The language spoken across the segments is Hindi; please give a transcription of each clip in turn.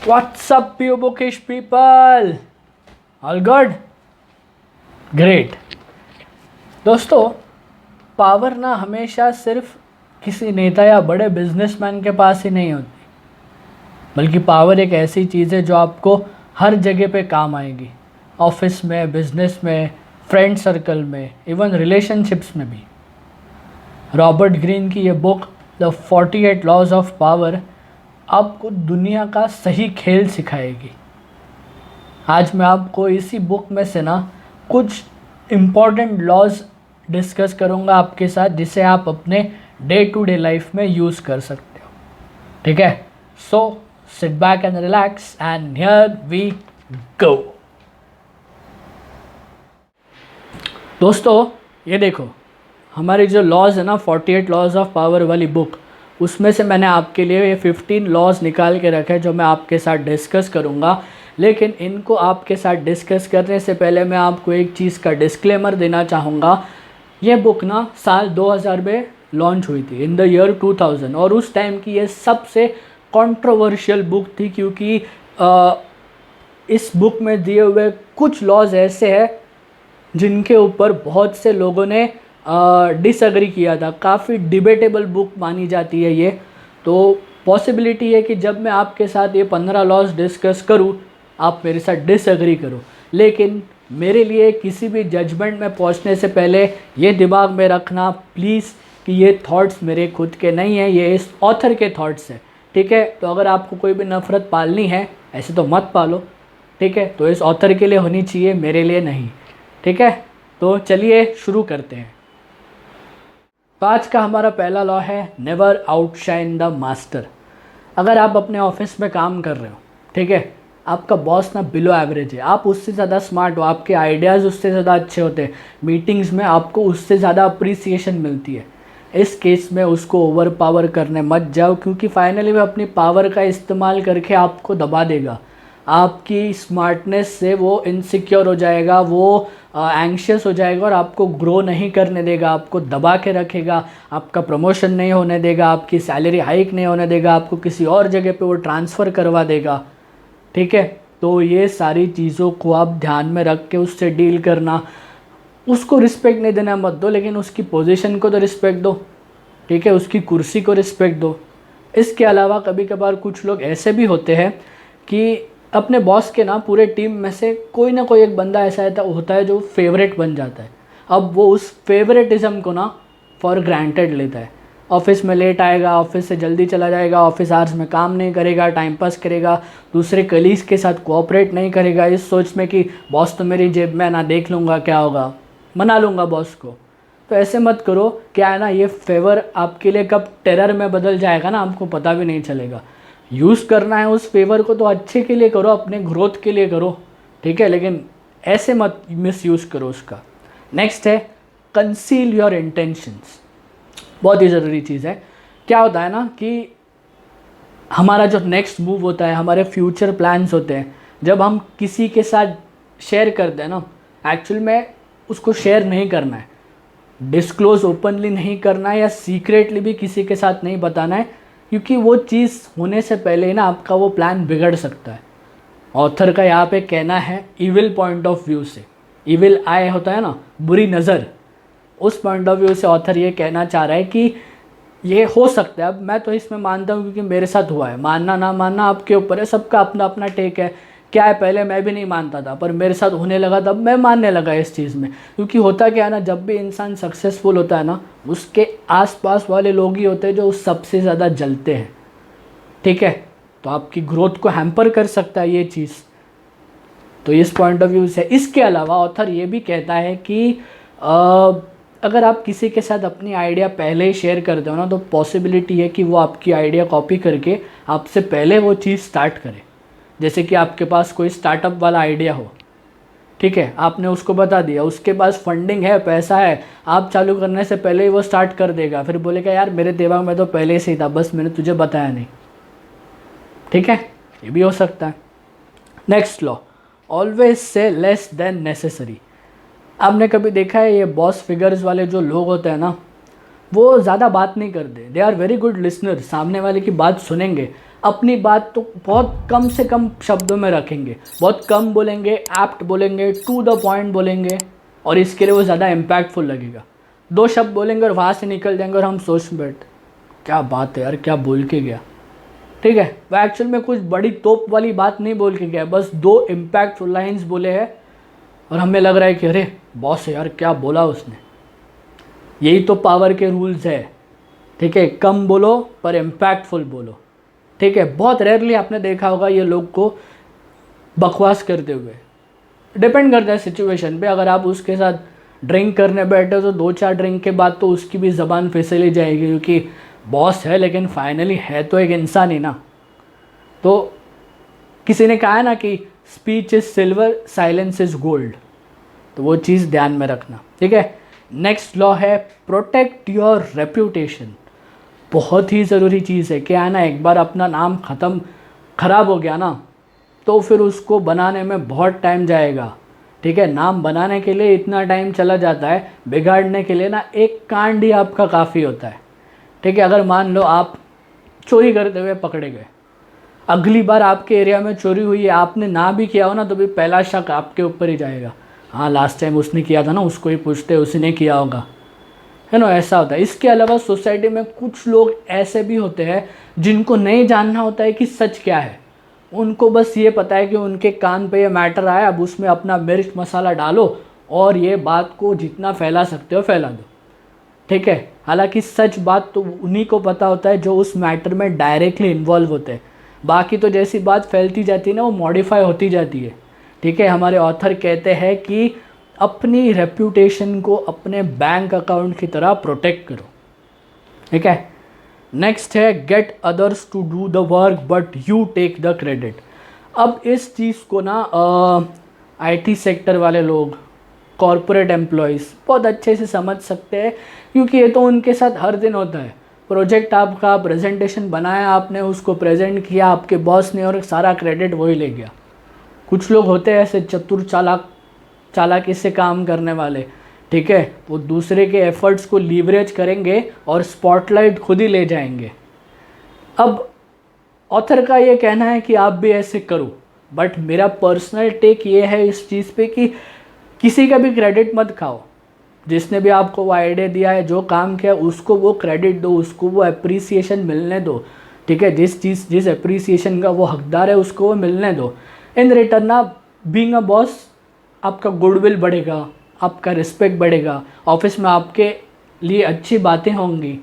What's up, you bookish people? All good? Great. दोस्तों, पावर ना हमेशा सिर्फ किसी नेता या बड़े बिजनेसमैन के पास ही नहीं होती, बल्कि पावर एक ऐसी चीज़ है जो आपको हर जगह पे काम आएगी। ऑफिस में, बिजनेस में, फ्रेंड सर्कल में, इवन रिलेशनशिप्स में भी। रॉबर्ट ग्रीन की ये book the 48 laws of power आपको दुनिया का सही खेल सिखाएगी। आज मैं आपको इसी बुक में से ना कुछ इम्पॉर्टेंट लॉज डिस्कस करूँगा आपके साथ, जिसे आप अपने डे टू डे लाइफ में यूज़ कर सकते हो। ठीक है, so sit back and relax and here we go. दोस्तों, ये देखो, हमारी जो लॉज है ना 48 लॉज ऑफ पावर वाली बुक, उसमें से मैंने आपके लिए ये 15 लॉज निकाल के रखे हैं जो मैं आपके साथ डिस्कस करूँगा। लेकिन इनको आपके साथ डिस्कस करने से पहले मैं आपको एक चीज़ का डिस्क्लेमर देना चाहूँगा। ये बुक ना साल 2000 में लॉन्च हुई थी, इन द ईयर 2000, और उस टाइम की ये सबसे कंट्रोवर्शियल बुक थी, क्योंकि इस बुक में दिए हुए कुछ लॉज ऐसे हैं जिनके ऊपर बहुत से लोगों ने डिसएग्री किया था। काफ़ी डिबेटेबल बुक मानी जाती है ये। तो पॉसिबिलिटी है कि जब मैं आपके साथ ये 15 लॉज डिस्कस करूँ, आप मेरे साथ डिसएग्री करो। लेकिन मेरे लिए किसी भी जजमेंट में पहुंचने से पहले ये दिमाग में रखना प्लीज़ कि ये थॉट्स मेरे खुद के नहीं हैं, ये इस ऑथर के थॉट्स हैं। ठीक है, तो अगर आपको कोई भी नफ़रत पालनी है, ऐसे तो मत पालो। ठीक है, तो इस ऑथर के लिए होनी चाहिए, मेरे लिए नहीं। ठीक है, तो चलिए शुरू करते हैं। तो आज का हमारा पहला लॉ है नेवर आउटशाइन द मास्टर। अगर आप अपने ऑफिस में काम कर रहे हो, ठीक है, आपका बॉस ना बिलो एवरेज है, आप उससे ज़्यादा स्मार्ट हो, आपके आइडियाज़ उससे ज़्यादा अच्छे होते हैं, मीटिंग्स में आपको उससे ज़्यादा अप्रिसिएशन मिलती है, इस केस में उसको ओवर पावर करने मत जाओ, क्योंकि फाइनली वो अपनी पावर का इस्तेमाल करके आपको दबा देगा। आपकी स्मार्टनेस से वो इनसिक्योर हो जाएगा, वो एंग्शियस हो जाएगा और आपको ग्रो नहीं करने देगा, आपको दबा के रखेगा, आपका प्रमोशन नहीं होने देगा, आपकी सैलरी हाइक नहीं होने देगा, आपको किसी और जगह पे वो ट्रांसफ़र करवा देगा। ठीक है, तो ये सारी चीज़ों को आप ध्यान में रख के उससे डील करना। उसको रिस्पेक्ट नहीं देना मत दो, लेकिन उसकी पोजीशन को तो रिस्पेक्ट दो। ठीक है, उसकी कुर्सी को रिस्पेक्ट दो। इसके अलावा कभी कभार कुछ लोग ऐसे भी होते हैं कि अपने बॉस के ना पूरे टीम में से कोई ना कोई एक बंदा ऐसा होता है जो फेवरेट बन जाता है। अब वो उस फेवरेटिज़म को ना फॉर ग्रांटेड लेता है। ऑफिस में लेट आएगा, ऑफिस से जल्दी चला जाएगा, ऑफिस आवर्स में काम नहीं करेगा, टाइम पास करेगा, दूसरे कलीग्स के साथ कोऑपरेट नहीं करेगा, इस सोच में कि बॉस तो मेरी जेब में ना, देख लूँगा क्या होगा, मना लूँगा बॉस को। तो ऐसे मत करो। क्या है ना, ये फेवर आपके लिए कब टेरर में बदल जाएगा ना, आपको पता भी नहीं चलेगा। यूज़ करना है उस फेवर को तो अच्छे के लिए करो, अपने ग्रोथ के लिए करो। ठीक है, लेकिन ऐसे मत मिस यूज़ करो उसका। नेक्स्ट है कंसील योर इंटेंशंस। बहुत ही ज़रूरी चीज़ है। क्या होता है ना कि हमारा जो नेक्स्ट मूव होता है, हमारे फ्यूचर प्लान्स होते हैं, जब हम किसी के साथ शेयर करते हैं ना, एक्चुअल में उसको शेयर नहीं करना है, डिस्क्लोज ओपनली नहीं करना है, या सीक्रेटली भी किसी के साथ नहीं बताना है, क्योंकि वो चीज़ होने से पहले ना आपका वो प्लान बिगड़ सकता है। ऑथर का यहाँ पे कहना है इविल पॉइंट ऑफ व्यू से, इविल आई होता है ना, बुरी नज़र, उस पॉइंट ऑफ व्यू से ऑथर ये कहना चाह रहा है कि ये हो सकता है। अब मैं तो इसमें मानता हूँ क्योंकि मेरे साथ हुआ है, मानना ना मानना आपके ऊपर है, सबका अपना अपना टेक है। क्या है, पहले मैं भी नहीं मानता था, पर मेरे साथ होने लगा तब मैं मानने लगा इस चीज़ में। क्योंकि होता क्या है ना, जब भी इंसान सक्सेसफुल होता है ना, उसके आसपास वाले लोग ही होते हैं जो सबसे ज़्यादा जलते हैं। ठीक है, तो आपकी ग्रोथ को हैम्पर कर सकता है ये चीज़, तो इस पॉइंट ऑफ व्यू से। इसके अलावा ऑथर ये भी कहता है कि अगर आप किसी के साथ अपनी आइडिया पहले ही शेयर करते हो ना, तो पॉसिबिलिटी है कि वो आपकी आइडिया कॉपी करके आपसे पहले वो चीज़ स्टार्ट करे। जैसे कि आपके पास कोई स्टार्टअप वाला आइडिया हो, ठीक है, आपने उसको बता दिया, उसके पास फंडिंग है, पैसा है, आप चालू करने से पहले ही वो स्टार्ट कर देगा, फिर बोलेगा यार मेरे दिमाग में तो पहले से ही था, बस मैंने तुझे बताया नहीं। ठीक है, ये भी हो सकता है। Next law, always say less than necessary. आपने कभी देखा है ये बॉस फिगर्स वाले जो लोग होते हैं ना, वो ज़्यादा बात नहीं करते, they are very good listener, सामने वाले की बात सुनेंगे, अपनी बात तो बहुत कम से कम शब्दों में रखेंगे, बहुत कम बोलेंगे, एप्ट बोलेंगे, टू द पॉइंट बोलेंगे, और इसके लिए वो ज़्यादा इम्पैक्टफुल लगेगा। 2 शब्द बोलेंगे और वहाँ से निकल जाएंगे और हम सोच में बैठ, क्या बात है यार, क्या बोल के गया। ठीक है, वो एक्चुअल में कुछ बड़ी तोप वाली बात नहीं बोल के गया, बस 2 इम्पैक्टफुल लाइन्स बोले हैं और हमें लग रहा है कि अरे बॉस है यार, क्या बोला उसने। यही तो पावर के रूल्स है। ठीक है, कम बोलो पर इम्पैक्टफुल बोलो। ठीक है, बहुत रेयरली आपने देखा होगा ये लोग को बकवास करते हुए। डिपेंड करता है सिचुएशन पे। अगर आप उसके साथ ड्रिंक करने बैठे हो तो 2-4 ड्रिंक के बाद तो उसकी भी ज़बान फिसली जाएगी, क्योंकि बॉस है लेकिन फाइनली है तो एक इंसान ही ना। तो किसी ने कहा है ना कि speech is silver, silence is gold, तो वो चीज़ ध्यान में रखना। ठीक है, नेक्स्ट लॉ है प्रोटेक्ट योर रेप्यूटेशन। बहुत ही ज़रूरी चीज़ है। क्या है ना, एक बार अपना नाम ख़राब हो गया ना तो फिर उसको बनाने में बहुत टाइम जाएगा। ठीक है, नाम बनाने के लिए इतना टाइम चला जाता है, बिगाड़ने के लिए ना एक कांड ही आपका काफ़ी होता है। ठीक है, अगर मान लो आप चोरी करते हुए पकड़े गए, अगली बार आपके एरिया में चोरी हुई है, आपने ना भी किया हो ना तो भी पहला शक आपके ऊपर ही जाएगा। हाँ, लास्ट टाइम उसने किया था ना, उसको ही पूछते, उसने किया होगा, है ना, ऐसा होता है। इसके अलावा सोसाइटी में कुछ लोग ऐसे भी होते हैं जिनको नहीं जानना होता है कि सच क्या है। उनको बस ये पता है कि उनके कान पे ये मैटर आया, अब उसमें अपना मिर्च मसाला डालो और ये बात को जितना फैला सकते हो फैला दो। ठीक है, हालांकि सच बात तो उन्हीं को पता होता है जो उस मैटर में डायरेक्टली इन्वॉल्व होते हैं। बाकी तो जैसी बात फैलती जाती है ना, वो मॉडिफाई होती जाती है। ठीक है, हमारे ऑथर कहते हैं कि अपनी रेप्यूटेशन को अपने बैंक अकाउंट की तरह प्रोटेक्ट करो। ठीक है, नेक्स्ट है get others to do the work but you take the credit. अब इस चीज़ को ना आईटी सेक्टर वाले लोग, कॉरपोरेट एम्प्लॉयज़ बहुत अच्छे से समझ सकते हैं, क्योंकि ये तो उनके साथ हर दिन होता है। प्रोजेक्ट आपका, प्रेजेंटेशन बनाया आपने, उसको प्रेजेंट किया आपके बॉस ने और सारा क्रेडिट वही ले गया। कुछ लोग होते हैं ऐसे चतुर चालाकी से काम करने वाले। ठीक है, वो दूसरे के एफर्ट्स को लीवरेज करेंगे और स्पॉटलाइट खुद ही ले जाएंगे। अब ऑथर का ये कहना है कि आप भी ऐसे करो, बट मेरा पर्सनल टेक ये है इस चीज़ पे कि किसी का भी क्रेडिट मत खाओ। जिसने भी आपको वो आइडिया दिया है, जो काम किया, उसको वो क्रेडिट दो, उसको वो अप्रिसिएशन मिलने दो। ठीक है, जिस अप्रिसिएशन का वो हकदार है उसको वो मिलने दो। इन रिटर्न ना, बीइंग अ बॉस आपका गुडविल बढ़ेगा, आपका रिस्पेक्ट बढ़ेगा, ऑफिस में आपके लिए अच्छी बातें होंगी।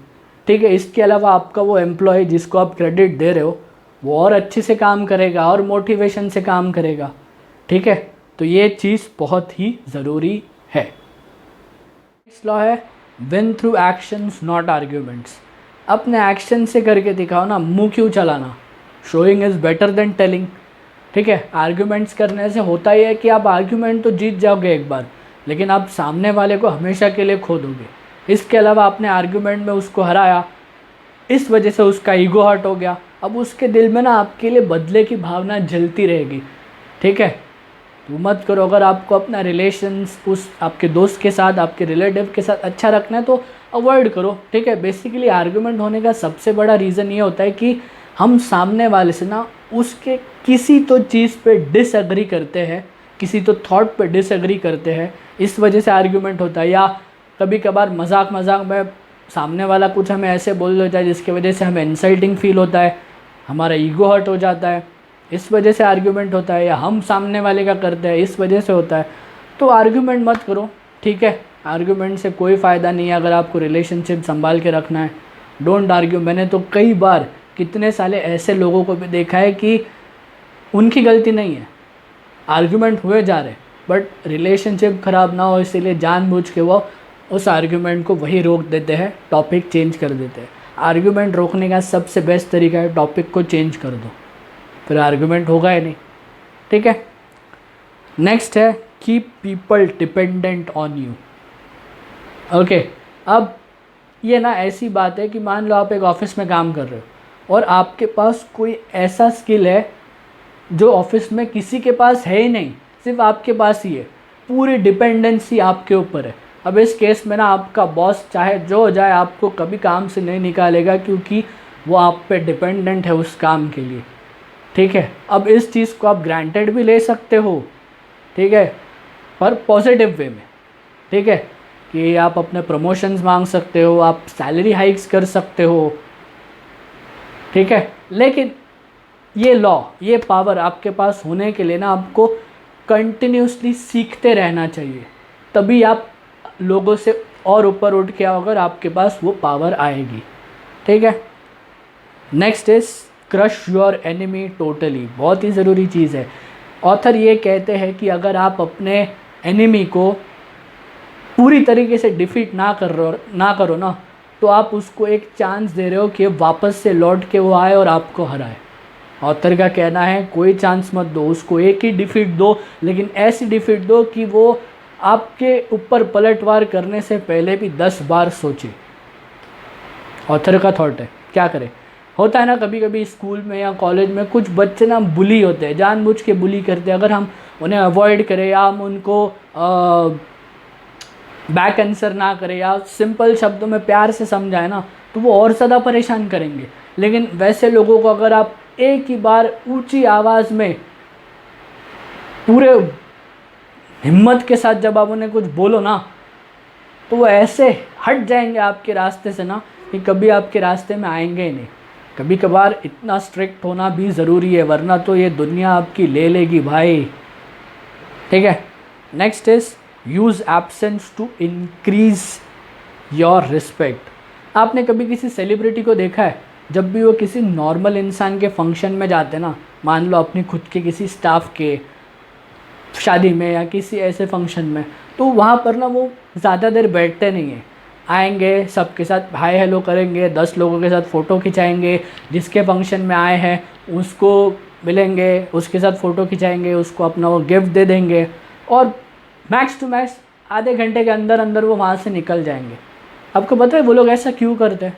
ठीक है, इसके अलावा आपका वो एम्प्लॉय जिसको आप क्रेडिट दे रहे हो वो और अच्छे से काम करेगा और मोटिवेशन से काम करेगा। ठीक है, तो ये चीज़ बहुत ही ज़रूरी है। नेक्स्ट लॉ है win through actions not arguments. अपने एक्शन से करके दिखाओ ना, मुंह क्यों चलाना। Showing is better than telling. ठीक है, आर्ग्यूमेंट्स करने से होता ही है कि आप आर्ग्यूमेंट तो जीत जाओगे एक बार, लेकिन आप सामने वाले को हमेशा के लिए खो दोगे। इसके अलावा आपने आर्ग्यूमेंट में उसको हराया, इस वजह से उसका ईगो हर्ट हो गया, अब उसके दिल में ना आपके लिए बदले की भावना जलती रहेगी। ठीक है, तो मत करो। अगर आपको अपना रिलेशंस उस आपके दोस्त के साथ, आपके रिलेटिव के साथ अच्छा रखना है तो अवॉइड करो। ठीक है, बेसिकली आर्ग्यूमेंट होने का सबसे बड़ा रीज़न ये होता है कि हम सामने वाले से ना उसके किसी तो चीज़ पे डिसएग्री करते हैं, किसी तो थॉट पे डिसएग्री करते हैं, इस वजह से आर्ग्यूमेंट होता है। या कभी कभार मजाक में सामने वाला कुछ हमें ऐसे बोल देता है जिसकी वजह से हमें इंसल्टिंग फील होता है, हमारा ईगो हर्ट हो जाता है, इस वजह से आर्ग्यूमेंट होता है। या हम सामने वाले का करते हैं, इस वजह से होता है। तो आर्ग्यूमेंट मत करो। ठीक है, आर्ग्यूमेंट से कोई फ़ायदा नहीं है अगर आपको रिलेशनशिप संभाल के रखना है। Don't argue. मैंने तो कई बार कितने साले ऐसे लोगों को भी देखा है कि उनकी गलती नहीं है, आर्ग्यूमेंट हुए जा रहे, बट रिलेशनशिप ख़राब ना हो इसीलिए जानबूझ के वो उस आर्ग्यूमेंट को वही रोक देते हैं, टॉपिक चेंज कर देते हैं। आर्ग्यूमेंट रोकने का सबसे बेस्ट तरीका है टॉपिक को चेंज कर दो, फिर आर्ग्यूमेंट होगा ही नहीं। ठीक है, नेक्स्ट है keep people dependent on you. Okay, अब ये ना ऐसी बात है कि मान लो आप एक ऑफिस में काम कर रहे हो और आपके पास कोई ऐसा स्किल है जो ऑफिस में किसी के पास है ही नहीं, सिर्फ आपके पास ही है, पूरी डिपेंडेंसी आपके ऊपर है। अब इस केस में ना आपका बॉस चाहे जो हो जाए आपको कभी काम से नहीं निकालेगा, क्योंकि वो आप पे डिपेंडेंट है उस काम के लिए, ठीक है। अब इस चीज़ को आप ग्रांटेड भी ले सकते हो, ठीक है, पर पॉजिटिव वे में, ठीक है, कि आप अपने प्रमोशंस मांग सकते हो, आप सैलरी हाइक्स कर सकते हो, ठीक है। लेकिन ये लॉ, ये पावर आपके पास होने के लिए ना आपको कंटिन्यूसली सीखते रहना चाहिए, तभी आप लोगों से और ऊपर उठ के अगर आपके पास वो पावर आएगी, ठीक है। Next is crush your enemy totally, बहुत ही ज़रूरी चीज़ है। ऑथर ये कहते हैं कि अगर आप अपने एनिमी को पूरी तरीके से डिफीट ना करो ना, तो आप उसको एक चांस दे रहे हो कि वापस से लौट के वो आए और आपको हराए। ऑथर का कहना है कोई चांस मत दो उसको, एक ही डिफीट दो, लेकिन ऐसी डिफीट दो कि वो आपके ऊपर पलटवार करने से पहले भी 10 बार सोचे। ऑथर का थॉट है, क्या करें। होता है ना कभी कभी स्कूल में या कॉलेज में कुछ बच्चे ना बुली होते हैं, जानबूझ के बुली करते हैं। अगर हम उन्हें अवॉइड करें या हम उनको बैक आंसर ना करें या सिंपल शब्दों में प्यार से समझाएं ना, तो वो और ज़्यादा परेशान करेंगे। लेकिन वैसे लोगों को अगर आप एक ही बार ऊंची आवाज़ में पूरे हिम्मत के साथ जब आप उन्हें कुछ बोलो ना, तो वो ऐसे हट जाएंगे आपके रास्ते से ना कि कभी आपके रास्ते में आएंगे ही नहीं। कभी कभार इतना स्ट्रिक्ट होना भी ज़रूरी है, वरना तो ये दुनिया आपकी ले लेगी भाई, ठीक है। Next is use absence to increase your respect. आपने कभी किसी सेलिब्रिटी को देखा है, जब भी वो किसी नॉर्मल इंसान के फंक्शन में जाते ना, मान लो अपनी खुद के किसी स्टाफ के शादी में या किसी ऐसे फंक्शन में, तो वहाँ पर ना वो ज़्यादा देर बैठते नहीं हैं, आएंगे सबके साथ हाय हेलो करेंगे, 10 लोगों के साथ फ़ोटो खिंचाएंगे, जिसके फंक्शन में आए हैं उसको मिलेंगे, उसके साथ फ़ोटो खिंचाएंगे, उसको अपना वो गिफ्ट दे देंगे और मैक्स टू मैक्स आधे घंटे के अंदर अंदर वो वहाँ से निकल जाएंगे। आपको पता है वो लोग ऐसा क्यों करते हैं?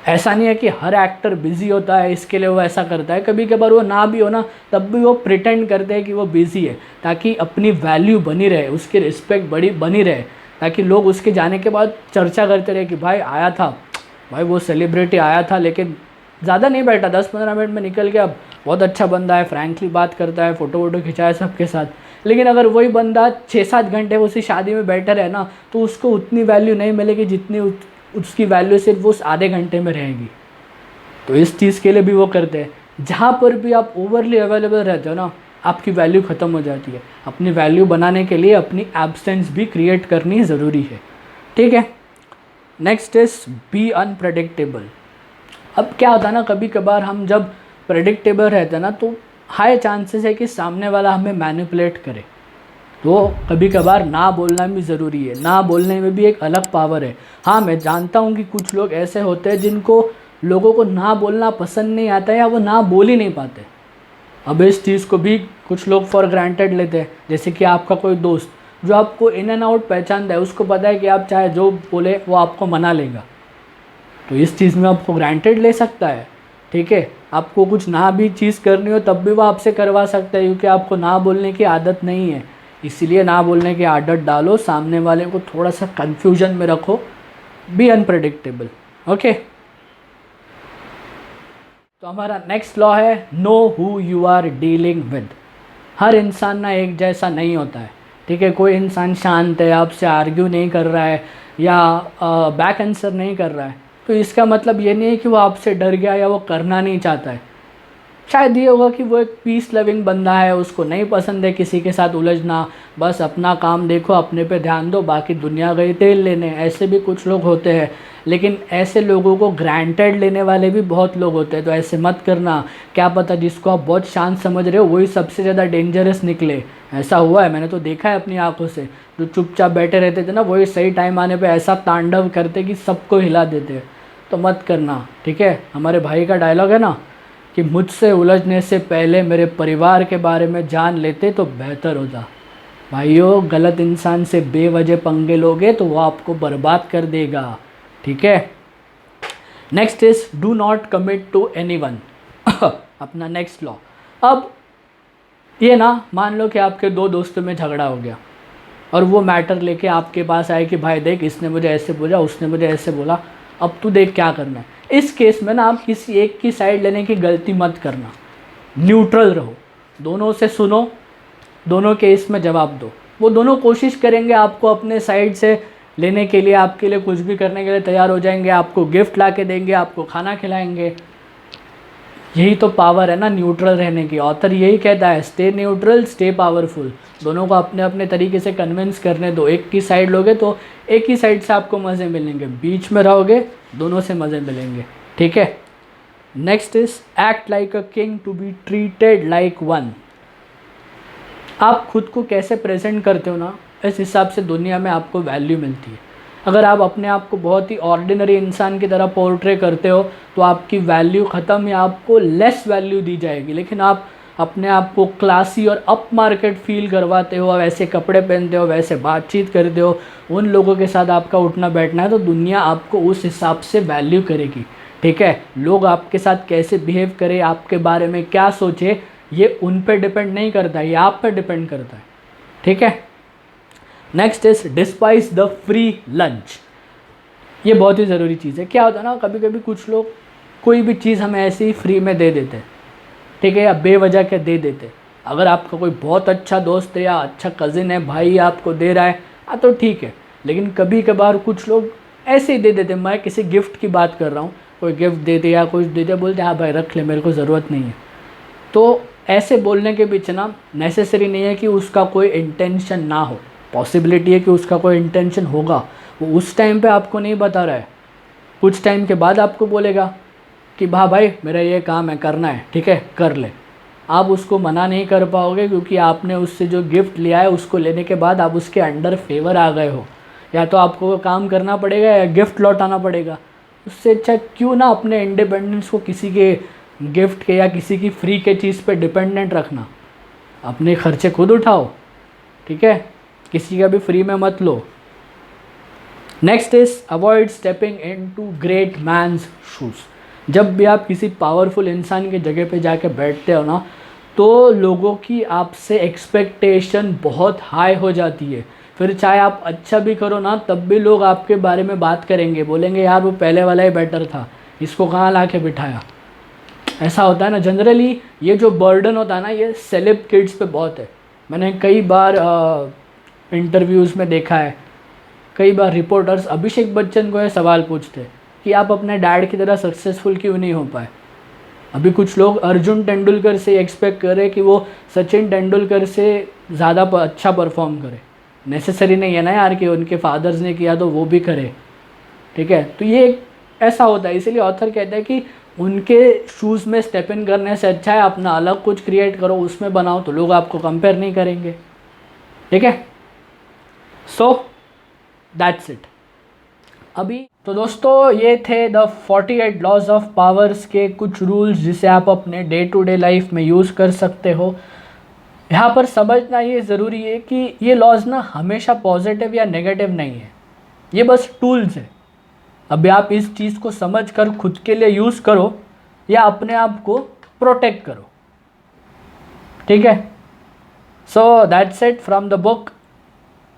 ऐसा नहीं है कि हर एक्टर बिज़ी होता है इसके लिए वो ऐसा करता है, कभी कभार वो ना भी हो ना तब भी वो प्रिटेंड करते हैं कि वो बिज़ी है, ताकि अपनी वैल्यू बनी रहे, उसकी रिस्पेक्ट बनी रहे, ताकि लोग उसके जाने के बाद चर्चा करते रहे कि भाई आया था, भाई वो सेलिब्रिटी आया था लेकिन ज़्यादा नहीं बैठा, 10-15 मिनट में निकल गया, बहुत अच्छा बंदा है, फ्रैंकली बात करता है, फ़ोटो वोटो खिंचाया सबके साथ। लेकिन अगर वही बंदा 6-7 घंटे उसी शादी में बैठा रहे ना, तो उसको उतनी वैल्यू नहीं मिलेगी जितनी उसकी वैल्यू सिर्फ वो उस आधे घंटे में रहेगी। तो इस चीज़ के लिए भी वो करते हैं। जहाँ पर भी आप ओवरली अवेलेबल रहते हो ना, आपकी वैल्यू ख़त्म हो जाती है। अपनी वैल्यू बनाने के लिए अपनी एब्सेंस भी क्रिएट करनी ज़रूरी है, ठीक है। Next is be unpredictable. अब क्या होता है ना, कभी कभार हम जब प्रेडिक्टेबल रहते हैं ना, तो हाई चांसेस है कि सामने वाला हमें मैनिपुलेट करे। तो कभी कभार ना बोलना भी ज़रूरी है, ना बोलने में भी एक अलग पावर है। हाँ, मैं जानता हूँ कि कुछ लोग ऐसे होते हैं जिनको लोगों को ना बोलना पसंद नहीं आता है या वो ना बोल ही नहीं पाते। अब इस चीज़ को भी कुछ लोग फॉर ग्रांटेड लेते हैं। जैसे कि आपका कोई दोस्त जो आपको इन एंड आउट पहचानता है, उसको पता है कि आप चाहे जो बोले वो आपको मना लेगा, तो इस चीज़ में आपको ग्रांटेड ले सकता है, ठीक है। आपको कुछ ना भी चीज़ करनी हो तब भी वो आपसे करवा सकता है, क्योंकि आपको ना बोलने की आदत नहीं है। इसीलिए ना बोलने की आदत डालो, सामने वाले को थोड़ा सा कंफ्यूजन में रखो, बी अनप्रेडिक्टेबल, ओके। तो हमारा नेक्स्ट लॉ है know who you are dealing with. हर इंसान ना एक जैसा नहीं होता है, ठीक है। कोई इंसान शांत है, आपसे आर्ग्यू नहीं कर रहा है या बैक आंसर नहीं कर रहा है, तो इसका मतलब ये नहीं है कि वो आपसे डर गया या वो करना नहीं चाहता है। शायद ये होगा कि वो एक पीस लविंग बंदा है, उसको नहीं पसंद है किसी के साथ उलझना, बस अपना काम देखो, अपने पे ध्यान दो, बाकी दुनिया गई तेल लेने। ऐसे भी कुछ लोग होते हैं, लेकिन ऐसे लोगों को ग्रांटेड लेने वाले भी बहुत लोग होते हैं। तो ऐसे मत करना, क्या पता जिसको आप बहुत शांत समझ रहे हो वही सबसे ज़्यादा डेंजरस निकले। ऐसा हुआ है, मैंने तो देखा है अपनी आंखों से। जो चुपचाप बैठे रहते थे ना, वही सही टाइम आने पर ऐसा तांडव करते कि सबको हिला देते। तो मत करना, ठीक है। हमारे भाई का डायलॉग है ना कि मुझसे उलझने से पहले मेरे परिवार के बारे में जान लेते तो बेहतर होता। भाइयों, गलत इंसान से बेवजह पंगे लोगे तो वो आपको बर्बाद कर देगा, ठीक है। Next is do not commit to anyone. अपना नेक्स्ट लॉ। अब ये ना, मान लो कि आपके 2 दोस्तों में झगड़ा हो गया और वो मैटर लेके आपके पास आए कि भाई देख, इसने मुझे ऐसे बोला, उसने मुझे ऐसे बोला, अब तू देख क्या करना है। इस केस में ना आप किसी एक की साइड लेने की गलती मत करना, न्यूट्रल रहो, दोनों से सुनो, दोनों केस में जवाब दो। वो दोनों कोशिश करेंगे आपको अपने साइड से लेने के लिए, आपके लिए कुछ भी करने के लिए तैयार हो जाएंगे, आपको गिफ्ट ला के देंगे, आपको खाना खिलाएंगे। यही तो पावर है ना न्यूट्रल रहने की। ऑथर यही कहता है, स्टे न्यूट्रल स्टे पावरफुल। दोनों को अपने अपने तरीके से कन्विंस करने दो। एक की साइड लोगे तो एक ही साइड से आपको मज़े मिलेंगे, बीच में रहोगे दोनों से मज़े मिलेंगे, ठीक है। Next is act like a king to be treated like one. आप खुद को कैसे प्रेजेंट करते हो ना, इस हिसाब से दुनिया में आपको वैल्यू मिलती है। अगर आप अपने आप को बहुत ही ऑर्डिनरी इंसान की तरह पोर्ट्रे करते हो तो आपकी वैल्यू ख़त्म या आपको लेस वैल्यू दी जाएगी। लेकिन आप अपने आप को क्लासी और अप मार्केट फील करवाते हो, वैसे कपड़े पहनते हो, वैसे बातचीत करते हो, उन लोगों के साथ आपका उठना बैठना है, तो दुनिया आपको उस हिसाब से वैल्यू करेगी, ठीक है। लोग आपके साथ कैसे बिहेव करें, आपके बारे में क्या सोचे, ये उन पे डिपेंड नहीं करता, ये आप पे डिपेंड करता है, ठीक है। Next is despise the free lunch. ये बहुत ही ज़रूरी चीज़ है। क्या होता है ना, कभी कभी कुछ लोग कोई भी चीज़ हमें ऐसे ही फ्री में दे देते हैं, ठीक है, या बेवजह के दे देते। अगर आपका कोई बहुत अच्छा दोस्त है या अच्छा कज़िन है, भाई आपको दे रहा है, हाँ तो ठीक है। लेकिन कभी कभार कुछ लोग ऐसे ही दे देते। मैं किसी गिफ्ट की बात कर रहा हूँ, कोई गिफ्ट दे दे या कुछ दे दे, बोलते हाँ भाई रख ले, मेरे को ज़रूरत नहीं है। तो ऐसे बोलने के पीछे ना नेसेसरी नहीं है कि उसका कोई इंटेंशन ना हो। पॉसिबिलिटी है कि उसका कोई इंटेंशन होगा, वो उस टाइम पे आपको नहीं बता रहा है, कुछ टाइम के बाद आपको बोलेगा कि हाँ भाई मेरा ये काम है, करना है, ठीक है कर ले। आप उसको मना नहीं कर पाओगे क्योंकि आपने उससे जो गिफ्ट लिया है उसको लेने के बाद आप उसके अंडर फेवर आ गए हो। या तो आपको काम करना पड़ेगा या गिफ्ट लौटाना पड़ेगा। उससे अच्छा क्यों ना अपने इंडिपेंडेंस को किसी के गिफ्ट के या किसी की फ्री के चीज़ पे डिपेंडेंट रखना। अपने खर्चे खुद उठाओ, ठीक है, किसी का भी फ्री में मत लो। Next is avoid stepping into great man's shoes. जब भी आप किसी पावरफुल इंसान की जगह पे जाके बैठते हो ना, तो लोगों की आपसे एक्सपेक्टेशन बहुत हाई हो जाती है। फिर चाहे आप अच्छा भी करो ना, तब भी लोग आपके बारे में बात करेंगे, बोलेंगे यार वो पहले वाला ही बेटर था, इसको कहाँ ला के बिठाया। ऐसा होता है ना जनरली। ये जो बर्डन होता है ना, ये सेलेब किड्स पे बहुत है। मैंने कई बार इंटरव्यूज़ में देखा है, कई बार रिपोर्टर्स अभिषेक बच्चन को ये सवाल पूछते कि आप अपने डैड की तरह सक्सेसफुल क्यों नहीं हो पाए। अभी कुछ लोग अर्जुन तेंदुलकर से एक्सपेक्ट करें कि वो सचिन तेंदुलकर से ज़्यादा अच्छा परफॉर्म करे। नेसेसरी नहीं है ना यार कि उनके फादर्स ने किया तो वो भी करे, ठीक है। तो ये ऐसा होता है, इसीलिए ऑथर कहता है कि उनके शूज़ में स्टेप इन करने से अच्छा है अपना अलग कुछ क्रिएट करो, उसमें बनाओ, तो लोग आपको कंपेयर नहीं करेंगे, ठीक है। So that's it. अभी तो दोस्तों ये थे द 48 लॉज ऑफ पावर्स के कुछ रूल्स जिसे आप अपने डे टू डे लाइफ में यूज़ कर सकते हो। यहाँ पर समझना ये ज़रूरी है कि ये लॉज ना हमेशा पॉजिटिव या नेगेटिव नहीं है, ये बस टूल्स है। अभी आप इस चीज़ को समझ कर खुद के लिए यूज़ करो या अपने आप को प्रोटेक्ट करो, ठीक है। So that's it from the book.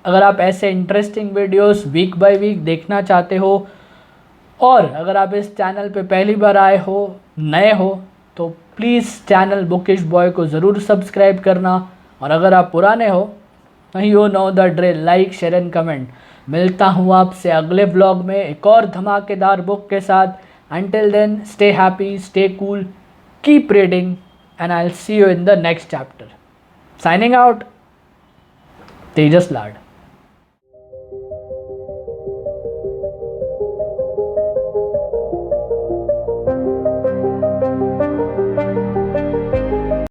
अगर आप ऐसे interesting videos week by week देखना चाहते हो और अगर आप इस चैनल पे पहली बार आए हो, नए हो, तो प्लीज़ चैनल बुकिश बॉय को ज़रूर सब्सक्राइब करना। और अगर आप पुराने हो, you know the drill, like share and comment. मिलता हूँ आपसे अगले व्लॉग में एक और धमाकेदार बुक के साथ। Until then stay happy, stay cool, keep reading and I will see you in the next chapter. Signing out, Tejas Lad.